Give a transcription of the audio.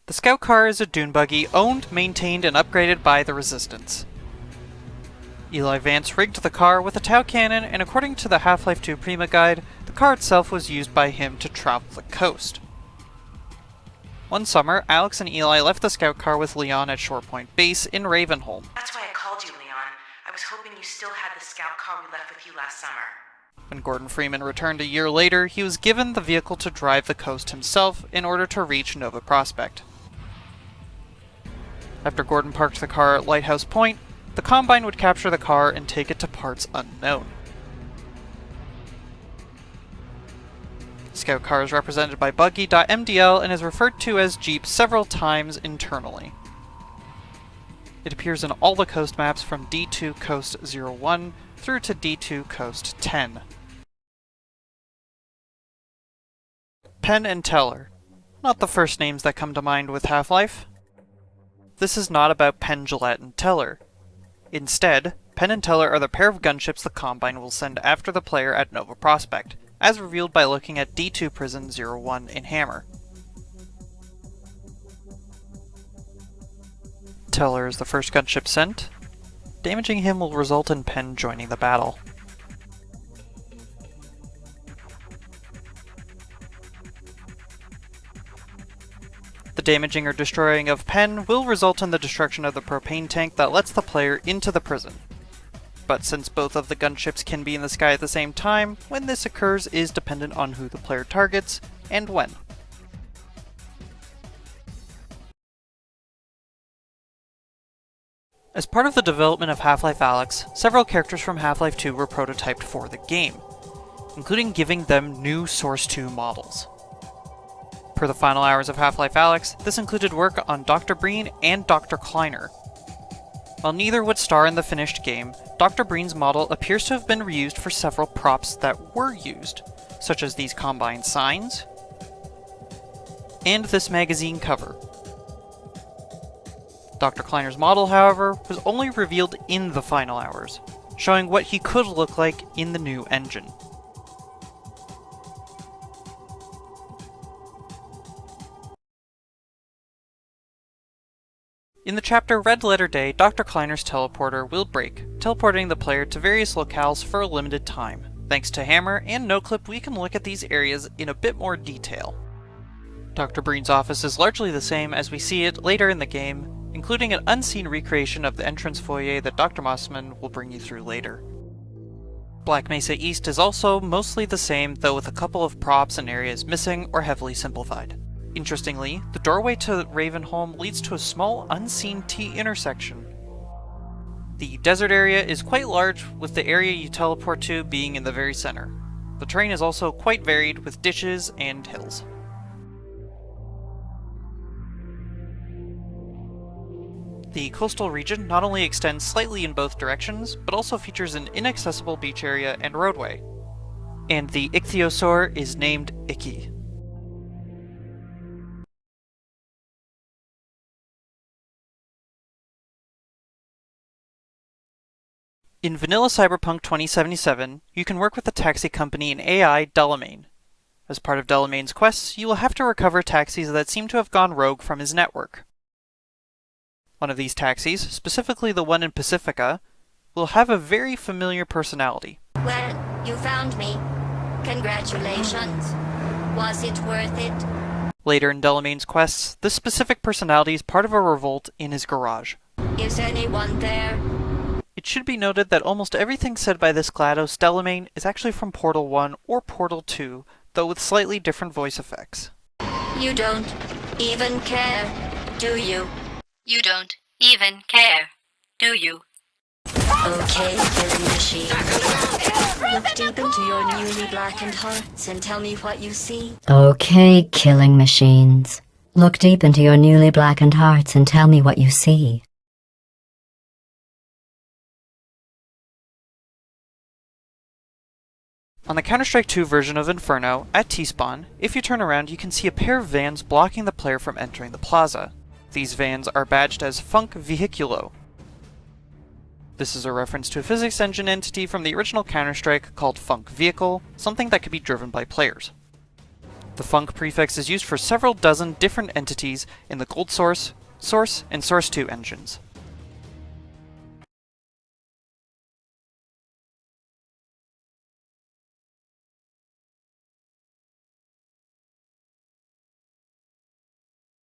The Scout Car is a dune buggy owned, maintained, and upgraded by the Resistance. Eli Vance rigged the car with a Tau cannon, and according to the Half-Life 2 Prima guide, the car itself was used by him to travel the coast. One summer, Alex and Eli left the Scout Car with Leon at Shorepoint Base in Ravenholm. That's why I called you, Leon. I was hoping you still had the Scout Car we left with you last summer. When Gordon Freeman returned a year later, he was given the vehicle to drive the coast himself in order to reach Nova Prospect. After Gordon parked the car at Lighthouse Point, the Combine would capture the car and take it to parts unknown. Scout Car is represented by Buggy.mdl and is referred to as Jeep several times internally. It appears in all the coast maps from D2 Coast 01 through to D2 Coast 10. Penn and Teller. Not the first names that come to mind with Half-Life. This is not about Penn, Gillette, and Teller. Instead, Penn and Teller are the pair of gunships the Combine will send after the player at Nova Prospect, as revealed by looking at D2 Prison 01 in Hammer. Teller is the first gunship sent. Damaging him will result in Penn joining the battle. The damaging or destroying of Penn will result in the destruction of the propane tank that lets the player into the prison. But since both of the gunships can be in the sky at the same time, when this occurs is dependent on who the player targets and when. As part of the development of Half-Life Alyx, several characters from Half-Life 2 were prototyped for the game, including giving them new Source 2 models. Per the final hours of Half-Life Alyx, this included work on Dr. Breen and Dr. Kleiner. While neither would star in the finished game, Dr. Breen's model appears to have been reused for several props that were used, such as these Combine signs, and this magazine cover. Dr. Kleiner's model, however, was only revealed in the final hours, showing what he could look like in the new engine. In the chapter Red Letter Day, Dr. Kleiner's teleporter will break, teleporting the player to various locales for a limited time. Thanks to Hammer and NoClip, we can look at these areas in a bit more detail. Dr. Breen's office is largely the same as we see it later in the game, including an unseen recreation of the entrance foyer that Dr. Mossman will bring you through later. Black Mesa East is also mostly the same, though with a couple of props and areas missing or heavily simplified. Interestingly, the doorway to Ravenholm leads to a small unseen T-intersection. The desert area is quite large, with the area you teleport to being in the very center. The terrain is also quite varied, with ditches and hills. The coastal region not only extends slightly in both directions, but also features an inaccessible beach area and roadway. And the ichthyosaur is named Icky. In Vanilla Cyberpunk 2077, you can work with the taxi company and AI Delamain. As part of Delamain's quests, you will have to recover taxis that seem to have gone rogue from his network. One of these taxis, specifically the one in Pacifica, will have a very familiar personality. Well, you found me. Congratulations. Was it worth it? Later in Delamain's quests, this specific personality is part of a revolt in his garage. Is anyone there? It should be noted that almost everything said by this GLaDOS Delamain is actually from Portal 1 or Portal 2, though with slightly different voice effects. You don't even care, do you? You don't even care, do you? Okay, killing machine. Look deep into your newly blackened hearts and tell me what you see. Okay, killing machines. Look deep into your newly blackened hearts and tell me what you see. On the Counter-Strike 2 version of Inferno, at T-Spawn, if you turn around you can see a pair of vans blocking the player from entering the plaza. These vans are badged as Funk Vehiculo. This is a reference to a physics engine entity from the original Counter-Strike called Funk Vehicle, something that could be driven by players. The func prefix is used for several dozen different entities in the Gold Source, Source, and Source 2 engines.